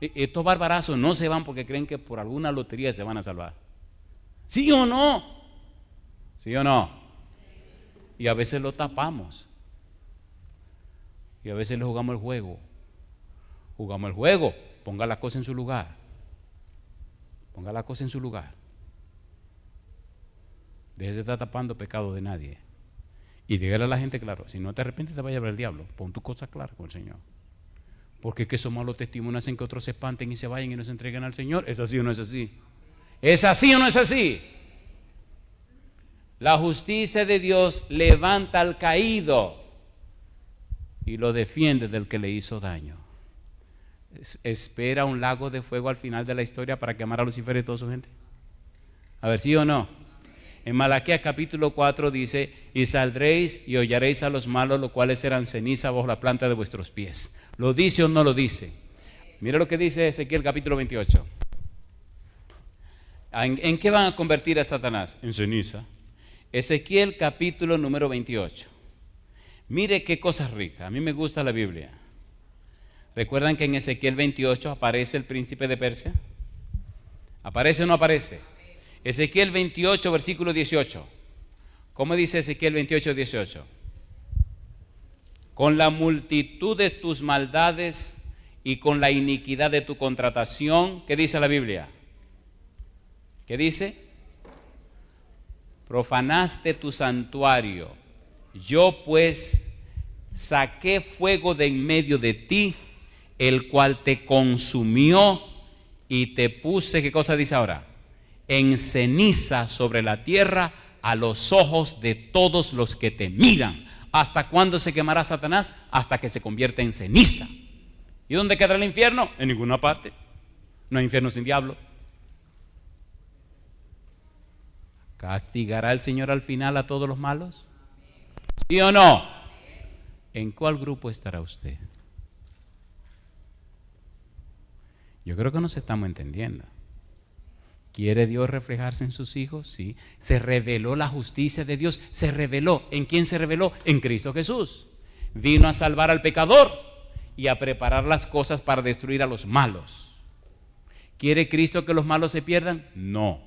Estos barbarazos no se van porque creen que por alguna lotería se van a salvar. ¿Sí o no? ¿Sí o no? Y a veces lo tapamos. Y a veces le jugamos el juego. Jugamos el juego. Ponga la cosa en su lugar. Ponga la cosa en su lugar. Deje de estar tapando pecado de nadie. Y dígale a la gente claro, si no te arrepientes te va a llevar el diablo. Pon tu cosa clara con el Señor. Porque es que esos malos testimonios hacen que otros se espanten y se vayan y no se entreguen al Señor. ¿Es así o no es así? ¿Es así o no es así? La justicia de Dios levanta al caído y lo defiende del que le hizo daño. ¿Espera un lago de fuego al final de la historia para quemar a Lucifer y toda su gente? A ver, ¿sí o no? En Malaquías capítulo 4 dice: y saldréis y hollaréis a los malos, los cuales serán ceniza bajo la planta de vuestros pies. ¿Lo dice o no lo dice? Mira lo que dice Ezequiel capítulo 28. ¿En qué van a convertir a Satanás? En ceniza. Ezequiel capítulo número 28. Mire qué cosa rica. A mí me gusta la Biblia. ¿Recuerdan que en Ezequiel 28 aparece el príncipe de Persia? ¿Aparece o no aparece? Ezequiel 28, versículo 18. ¿Cómo dice Ezequiel 28, 18? Con la multitud de tus maldades y con la iniquidad de tu contratación, ¿qué dice la Biblia? ¿Qué dice? Profanaste tu santuario. Yo pues saqué fuego de en medio de ti, el cual te consumió y te puse, ¿qué cosa dice ahora? En ceniza sobre la tierra a los ojos de todos los que te miran. ¿Hasta cuándo se quemará Satanás? Hasta que se convierta en ceniza. ¿Y dónde quedará el infierno? En ninguna parte. No hay infierno sin diablo. ¿Castigará el Señor al final a todos los malos? ¿Sí o no? ¿En cuál grupo estará usted? Yo creo que nos estamos entendiendo. ¿Quiere Dios reflejarse en sus hijos? Sí. Se reveló la justicia de Dios. Se reveló. ¿En quién se reveló? En Cristo Jesús. Vino a salvar al pecador y a preparar las cosas para destruir a los malos. ¿Quiere Cristo que los malos se pierdan? No.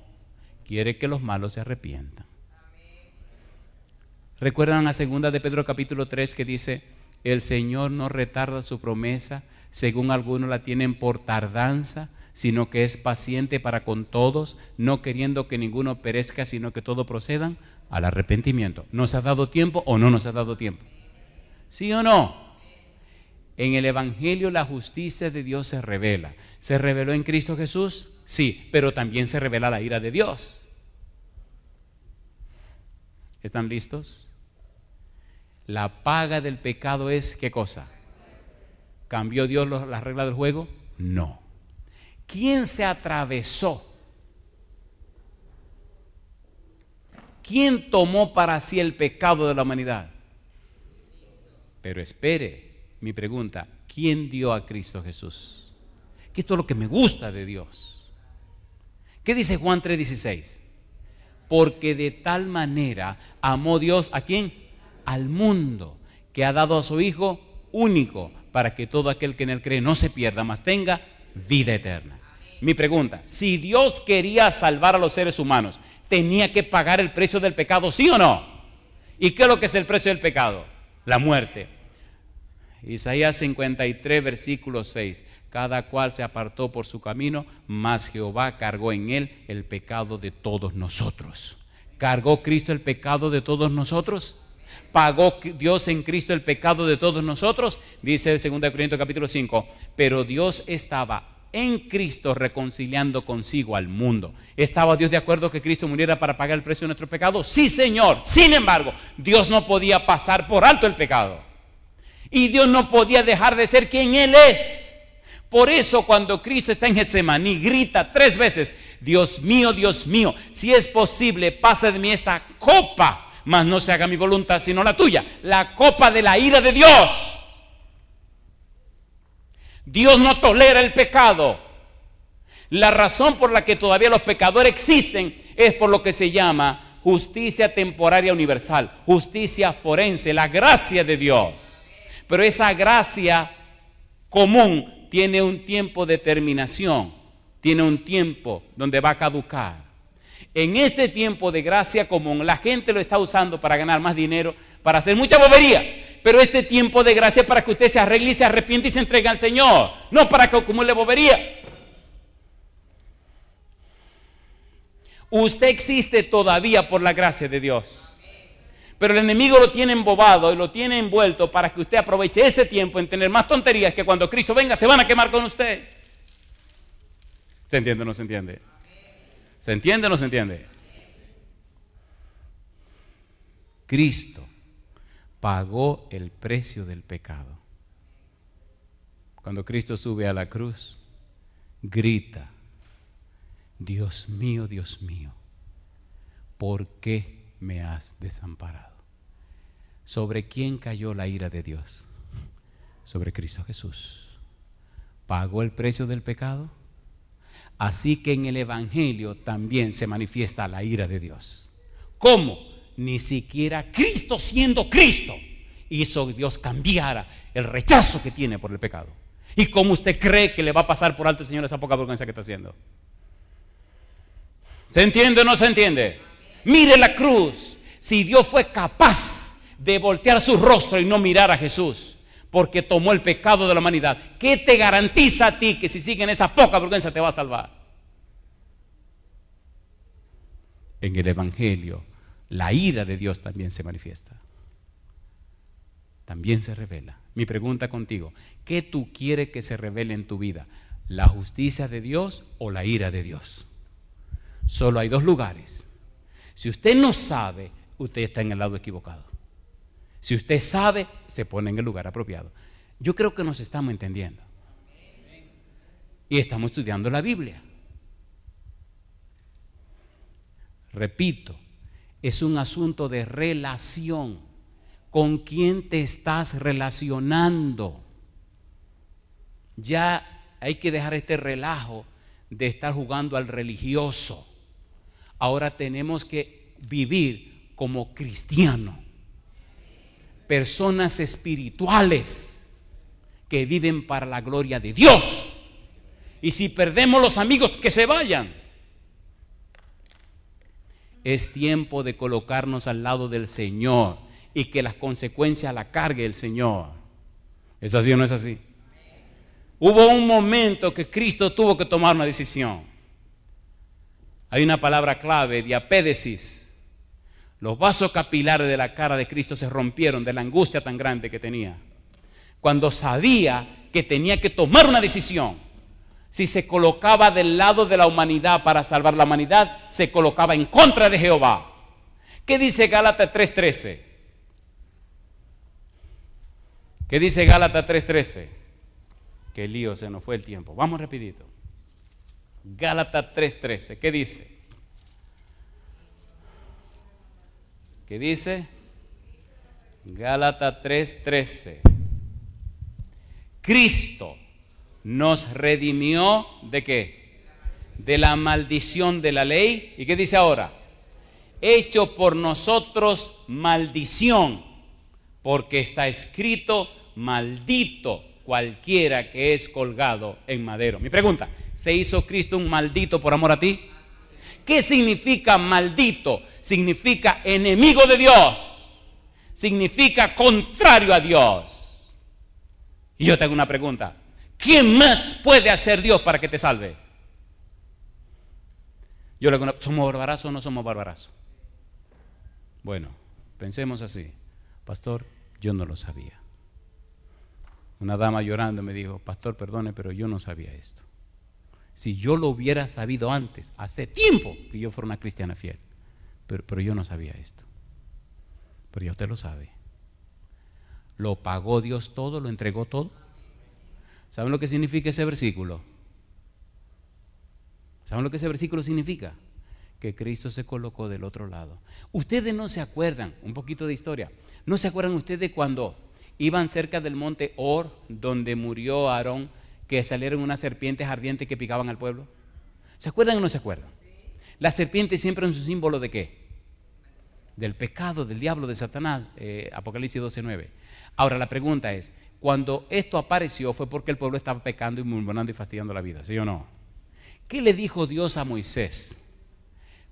Quiere que los malos se arrepientan. ¿Recuerdan la segunda de Pedro capítulo 3 que dice: el Señor no retarda su promesa, según algunos la tienen por tardanza, sino que es paciente para con todos, no queriendo que ninguno perezca, sino que todos procedan al arrepentimiento? ¿Nos ha dado tiempo o no nos ha dado tiempo? ¿Sí o no? En el Evangelio la justicia de Dios se revela. ¿Se reveló en Cristo Jesús? Sí, pero también se revela la ira de Dios. ¿Están listos? La paga del pecado es, ¿qué cosa? ¿Cambió Dios las reglas del juego? No. ¿Quién se atravesó? ¿Quién tomó para sí el pecado de la humanidad? Pero espere, mi pregunta: ¿quién dio a Cristo Jesús? Que esto es lo que me gusta de Dios. ¿Qué dice Juan 3:16? Porque de tal manera amó Dios ¿a quién? Al mundo, que ha dado a su Hijo único, para que todo aquel que en él cree no se pierda, mas tenga vida eterna. Mi pregunta: si Dios quería salvar a los seres humanos, ¿tenía que pagar el precio del pecado, sí o no? ¿Y qué es lo que es el precio del pecado? La muerte. Isaías 53, versículo 6. Cada cual se apartó por su camino, mas Jehová cargó en él el pecado de todos nosotros. ¿Cargó Cristo el pecado de todos nosotros? ¿Pagó Dios en Cristo el pecado de todos nosotros? Dice el 2 Corintios capítulo 5. Pero Dios estaba en Cristo reconciliando consigo al mundo. ¿Estaba Dios de acuerdo que Cristo muriera para pagar el precio de nuestro pecado? Sí, Señor. Sin embargo, Dios no podía pasar por alto el pecado. Y Dios no podía dejar de ser quien Él es. Por eso cuando Cristo está en Getsemaní, grita 3 veces: Dios mío, si es posible, pasa de mí esta copa, mas no se haga mi voluntad sino la tuya. La copa de la ira de Dios. Dios no tolera el pecado. La razón por la que todavía los pecadores existen es por lo que se llama justicia temporaria universal, justicia forense, la gracia de Dios. Pero esa gracia común tiene un tiempo de terminación, tiene un tiempo donde va a caducar. En este tiempo de gracia común, la gente lo está usando para ganar más dinero, para hacer mucha bobería. Pero este tiempo de gracia es para que usted se arregle y se arrepiente y se entregue al Señor, no para que acumule bobería. Usted existe todavía por la gracia de Dios. Pero el enemigo lo tiene embobado y lo tiene envuelto para que usted aproveche ese tiempo en tener más tonterías que cuando Cristo venga se van a quemar con usted. ¿Se entiende o no se entiende? ¿Se entiende o no se entiende? Cristo pagó el precio del pecado. Cuando Cristo sube a la cruz, grita: Dios mío, ¿por qué me has desamparado? ¿Sobre quién cayó la ira de Dios? Sobre Cristo Jesús. ¿Pagó el precio del pecado? Así que en el Evangelio también se manifiesta la ira de Dios. ¿Cómo? Ni siquiera Cristo, siendo Cristo, hizo que Dios cambiara el rechazo que tiene por el pecado. ¿Y cómo usted cree que le va a pasar por alto el Señor esa poca vergüenza que está haciendo? ¿Se entiende o no se entiende? Mire la cruz. Si Dios fue capaz de voltear su rostro y no mirar a Jesús, porque tomó el pecado de la humanidad, ¿qué te garantiza a ti que si siguen esa poca vergüenza te va a salvar? En el Evangelio, la ira de Dios también se manifiesta. También se revela. Mi pregunta contigo: ¿qué tú quieres que se revele en tu vida? ¿La justicia de Dios o la ira de Dios? Solo hay dos lugares. Si usted no sabe, usted está en el lado equivocado. Si usted sabe, se pone en el lugar apropiado. Yo creo que nos estamos entendiendo. Y estamos estudiando la Biblia. Repito, es un asunto de relación. ¿Con quién te estás relacionando? Ya hay que dejar este relajo de estar jugando al religioso. Ahora tenemos que vivir como cristianos, personas espirituales que viven para la gloria de Dios. Y si perdemos los amigos, que se vayan. Es tiempo de colocarnos al lado del Señor y que las consecuencias las cargue el Señor. ¿Es así o no es así? Hubo un momento que Cristo tuvo que tomar una decisión. Hay una palabra clave: diapédesis. Los vasos capilares de la cara de Cristo se rompieron de la angustia tan grande que tenía. Cuando sabía que tenía que tomar una decisión, si se colocaba del lado de la humanidad para salvar la humanidad, se colocaba en contra de Jehová. ¿Qué dice Gálatas 3:13? ¿Qué dice Gálatas 3:13? Qué lío, se nos fue el tiempo. Vamos rapidito. Gálatas 3:13, ¿qué dice? ¿Qué dice? Gálatas 3:13. Cristo nos redimió ¿de qué? De la maldición de la ley. ¿Y qué dice ahora? Hecho por nosotros maldición, porque está escrito: maldito cualquiera que es colgado en madero. Mi pregunta: ¿se hizo Cristo un maldito por amor a ti? ¿Qué significa maldito? Significa enemigo de Dios. Significa contrario a Dios. Y yo te hago una pregunta: ¿quién más puede hacer Dios para que te salve? Yo le digo: ¿somos barbarazos o no somos barbarazos? Bueno, pensemos así. Pastor, yo no lo sabía. Una dama llorando me dijo: pastor, perdone, pero yo no sabía esto. Si yo lo hubiera sabido antes, hace tiempo que yo fuera una cristiana fiel. Pero yo no sabía esto. Pero ya usted lo sabe. Lo pagó Dios todo, lo entregó todo. ¿Saben lo que significa ese versículo? ¿Saben lo que ese versículo significa? Que Cristo se colocó del otro lado. Ustedes no se acuerdan, un poquito de historia, ¿no se acuerdan ustedes cuando iban cerca del monte Hor, donde murió Aarón, que salieron unas serpientes ardientes que picaban al pueblo? ¿Se acuerdan o no se acuerdan? Las serpientes siempre son un símbolo ¿de qué? Del pecado, del diablo, de Satanás. Apocalipsis 12:9. Ahora la pregunta es: cuando esto apareció fue porque el pueblo estaba pecando y murmurando y fastidiando la vida, ¿sí o no? ¿Qué le dijo Dios a Moisés?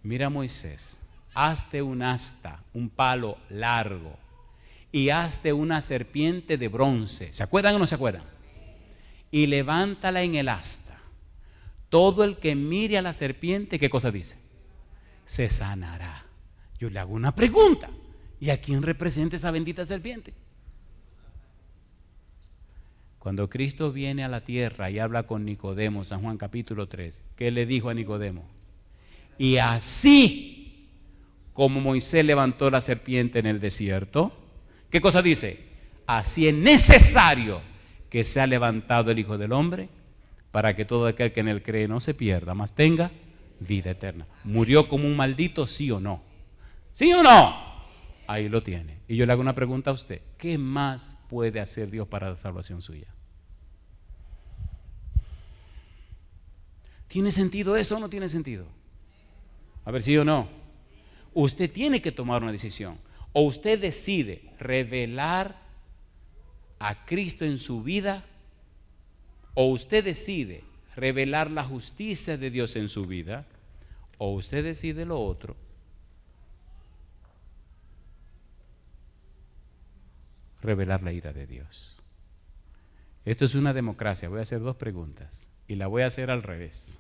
Mira, Moisés, hazte un asta, un palo largo, y hazte una serpiente de bronce. ¿Se acuerdan o no se acuerdan? Y levántala en el asta. Todo el que mire a la serpiente, ¿qué cosa dice? Se sanará. Yo le hago una pregunta. ¿Y a quién representa esa bendita serpiente? Cuando Cristo viene a la tierra y habla con Nicodemo, San Juan capítulo 3, ¿qué le dijo a Nicodemo? Y así como Moisés levantó la serpiente en el desierto, ¿qué cosa dice? Así es necesario que sea levantado el Hijo del Hombre, para que todo aquel que en él cree no se pierda, mas tenga vida eterna. ¿Murió como un maldito, sí o no? ¿Sí o no? Ahí lo tiene. Y yo le hago una pregunta a usted. ¿Qué más puede hacer Dios para la salvación suya? ¿Tiene sentido esto o no tiene sentido? A ver, sí o no. Usted tiene que tomar una decisión. O usted decide revelar a Cristo en su vida, o usted decide revelar la justicia de Dios en su vida, o usted decide lo otro. Revelar la ira de Dios. Esto es una democracia. Voy a hacer dos preguntas y la voy a hacer al revés.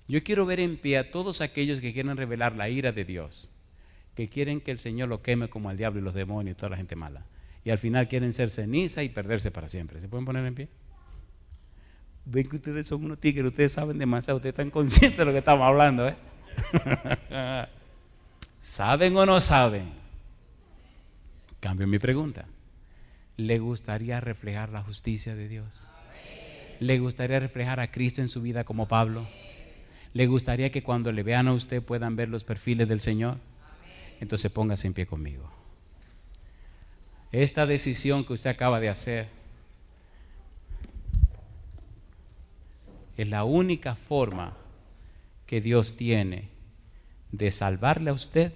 Yo quiero ver en pie a todos aquellos que quieren revelar la ira de Dios, que quieren que el Señor lo queme como al diablo y los demonios y toda la gente mala, y al final quieren ser ceniza y perderse para siempre. ¿Se pueden poner en pie? Ven que ustedes son unos tigres, ustedes saben demasiado, ustedes están conscientes de lo que estamos hablando, ¿eh? ¿Saben o no saben? Cambio mi pregunta. ¿Le gustaría reflejar la justicia de Dios? ¿Le gustaría reflejar a Cristo en su vida como Pablo? ¿Le gustaría que cuando le vean a usted puedan ver los perfiles del Señor? Entonces póngase en pie conmigo. Esta decisión que usted acaba de hacer es la única forma que Dios tiene de salvarle a usted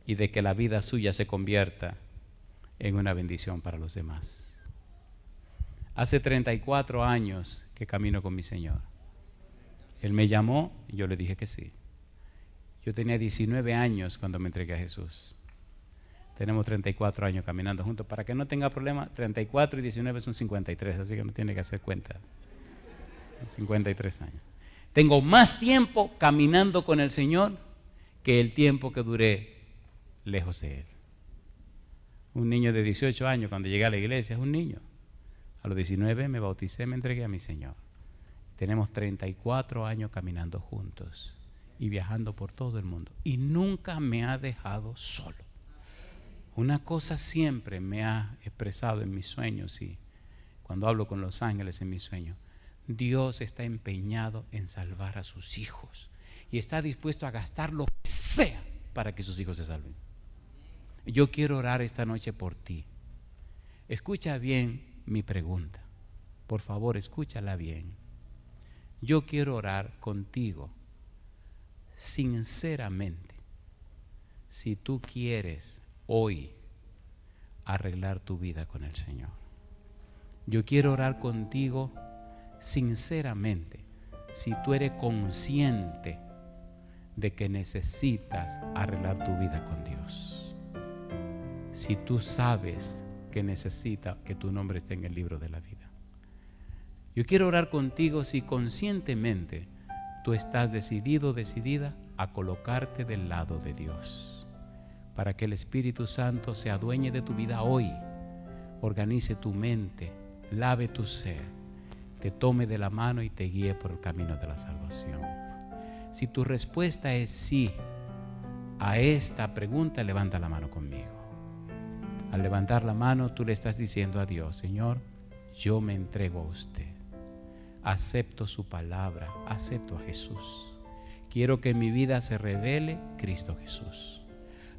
y de que la vida suya se convierta en una bendición para los demás. Hace 34 años que camino con mi Señor. Él me llamó y yo le dije que sí. Yo tenía 19 años cuando me entregué a Jesús. Tenemos 34 años caminando juntos. Para que no tenga problema, 34 y 19 son 53, así que no tiene que hacer cuenta. 53 años. Tengo más tiempo caminando con el Señor que el tiempo que duré lejos de Él. Un niño de 18 años cuando llegué a la iglesia es un niño. A los 19 me bauticé, me entregué a mi Señor. Tenemos 34 años caminando juntos y viajando por todo el mundo. Y nunca me ha dejado solo. Una cosa siempre me ha expresado en mis sueños y cuando hablo con los ángeles en mis sueños. Dios está empeñado en salvar a sus hijos y está dispuesto a gastar lo que sea para que sus hijos se salven. Yo quiero orar esta noche por ti. Escucha bien mi pregunta. Por favor, escúchala bien. Yo quiero orar contigo sinceramente. Si tú quieres hoy arreglar tu vida con el Señor. Yo quiero orar contigo sinceramente. Si tú eres consciente de que necesitas arreglar tu vida con Dios. Si tú sabes que necesitas que tu nombre esté en el libro de la vida. Yo quiero orar contigo si conscientemente tú estás decidido, decidida a colocarte del lado de Dios, para que el Espíritu Santo se adueñe de tu vida hoy, organice tu mente, lave tu ser, te tome de la mano y te guíe por el camino de la salvación. Si tu respuesta es sí a esta pregunta, levanta la mano conmigo. Al levantar la mano, tú le estás diciendo a Dios: Señor, yo me entrego a usted. Acepto su palabra, acepto a Jesús. Quiero que en mi vida se revele Cristo Jesús.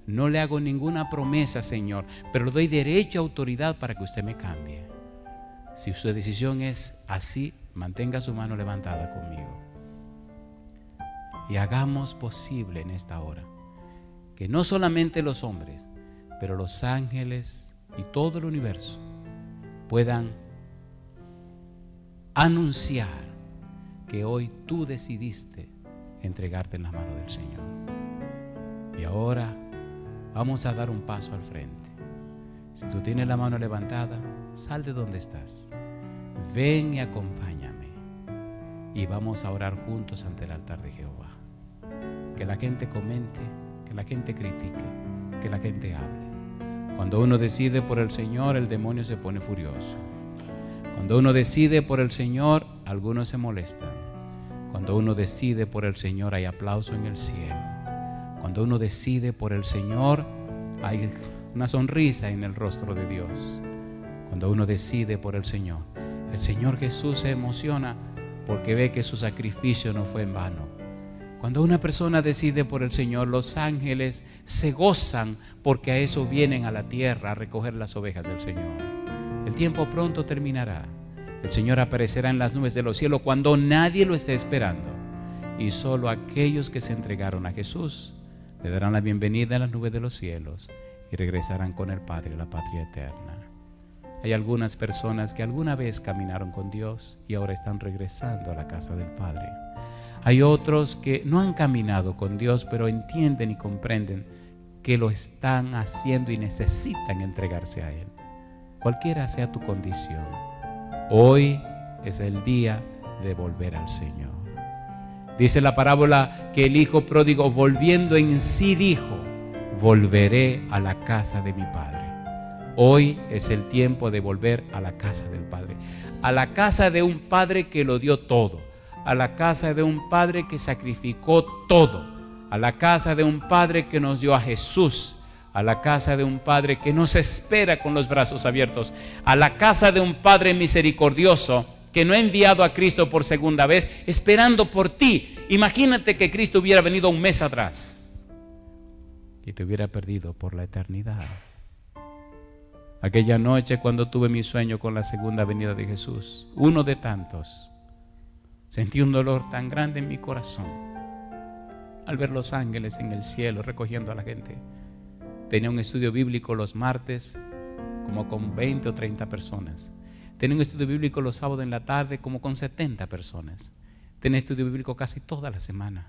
No le hago ninguna promesa, Señor, pero le doy derecho y autoridad para que usted me cambie. Si su decisión es así, mantenga su mano levantada conmigo. Y hagamos posible en esta hora que no solamente los hombres, pero los ángeles y todo el universo puedan anunciar que hoy tú decidiste entregarte en las manos del Señor. Y ahora vamos a dar un paso al frente. Si tú tienes la mano levantada, sal de donde estás. Ven y acompáñame. Y vamos a orar juntos ante el altar de Jehová. Que la gente comente, que la gente critique, que la gente hable. Cuando uno decide por el Señor, el demonio se pone furioso. Cuando uno decide por el Señor, algunos se molestan. Cuando uno decide por el Señor, hay aplauso en el cielo. Cuando uno decide por el Señor, hay una sonrisa en el rostro de Dios. Cuando uno decide por el Señor Jesús se emociona porque ve que su sacrificio no fue en vano. Cuando una persona decide por el Señor, los ángeles se gozan porque a eso vienen a la tierra a recoger las ovejas del Señor. El tiempo pronto terminará. El Señor aparecerá en las nubes de los cielos cuando nadie lo esté esperando. Y solo aquellos que se entregaron a Jesús le darán la bienvenida en las nubes de los cielos y regresarán con el Padre a la patria eterna. Hay algunas personas que alguna vez caminaron con Dios y ahora están regresando a la casa del Padre. Hay otros que no han caminado con Dios, pero entienden y comprenden que lo están haciendo y necesitan entregarse a Él. Cualquiera sea tu condición, hoy es el día de volver al Señor. Dice la parábola que el hijo pródigo, volviendo en sí, dijo: volveré a la casa de mi padre. Hoy es el tiempo de volver a la casa del Padre, a la casa de un Padre que lo dio todo, a la casa de un Padre que sacrificó todo, a la casa de un Padre que nos dio a Jesús, a la casa de un Padre que nos espera con los brazos abiertos, a la casa de un Padre misericordioso que no ha enviado a Cristo por segunda vez, esperando por ti. Imagínate que Cristo hubiera venido un mes atrás y te hubiera perdido por la eternidad. Aquella noche cuando tuve mi sueño con la segunda venida de Jesús, uno de tantos, sentí un dolor tan grande en mi corazón al ver los ángeles en el cielo recogiendo a la gente. Tenía un estudio bíblico los martes como con 20 o 30 personas. Tenía un estudio bíblico los sábados en la tarde como con 70 personas. Tenía estudio bíblico casi toda la semana.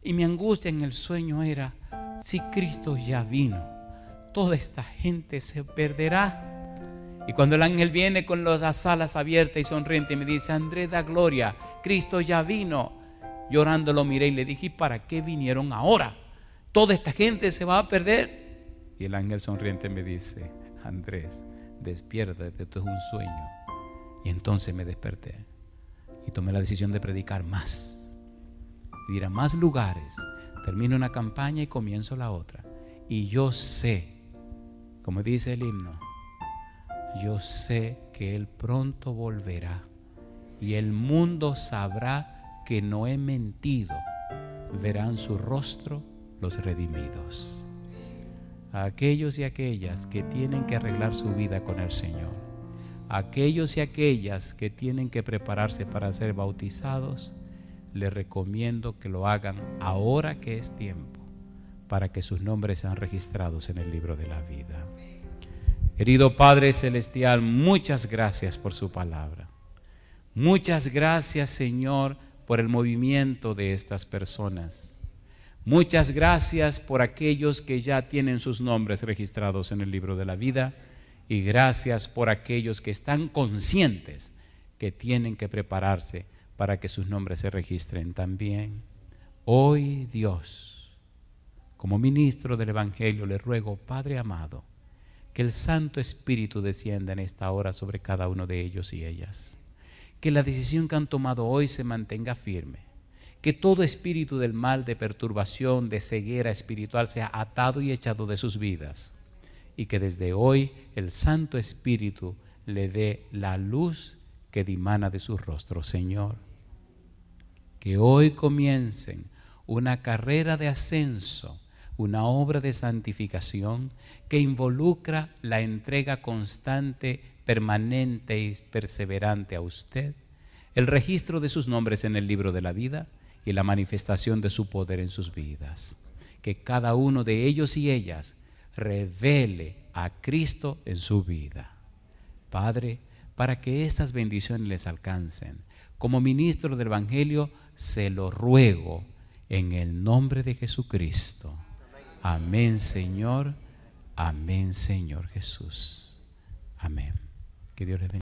Y mi angustia en el sueño era: si Cristo ya vino, toda esta gente se perderá. Y cuando el ángel viene con las alas abiertas y sonriente y me dice: Andrés, da gloria, Cristo ya vino. Llorando lo miré y le dije: ¿y para qué vinieron ahora? Toda esta gente se va a perder. Y el ángel sonriente me dice: Andrés, despiértate, esto es un sueño. Y entonces me desperté y tomé la decisión de predicar más, ir a más lugares. Termino una campaña y comienzo la otra. Y yo sé, como dice el himno, yo sé que Él pronto volverá y el mundo sabrá que no he mentido. Verán su rostro los redimidos. A aquellos y aquellas que tienen que arreglar su vida con el Señor, a aquellos y aquellas que tienen que prepararse para ser bautizados, les recomiendo que lo hagan ahora que es tiempo, para que sus nombres sean registrados en el libro de la vida. Querido Padre Celestial, muchas gracias por su palabra. Muchas gracias, Señor, por el movimiento de estas personas. Muchas gracias por aquellos que ya tienen sus nombres registrados en el libro de la vida, y gracias por aquellos que están conscientes que tienen que prepararse para que sus nombres se registren también. Hoy, Dios, como ministro del Evangelio, le ruego, Padre amado, que el Santo Espíritu descienda en esta hora sobre cada uno de ellos y ellas. Que la decisión que han tomado hoy se mantenga firme. Que todo espíritu del mal, de perturbación, de ceguera espiritual sea atado y echado de sus vidas. Y que desde hoy el Santo Espíritu le dé la luz que dimana de su rostro, Señor. Que hoy comiencen una carrera de ascenso, una obra de santificación que involucra la entrega constante, permanente y perseverante a usted, el registro de sus nombres en el libro de la vida y la manifestación de su poder en sus vidas. Que cada uno de ellos y ellas revele a Cristo en su vida. Padre, para que estas bendiciones les alcancen. Como ministro del Evangelio, se lo ruego en el nombre de Jesucristo. Amén, Señor. Amén, Señor Jesús. Amén. Que Dios les bendiga.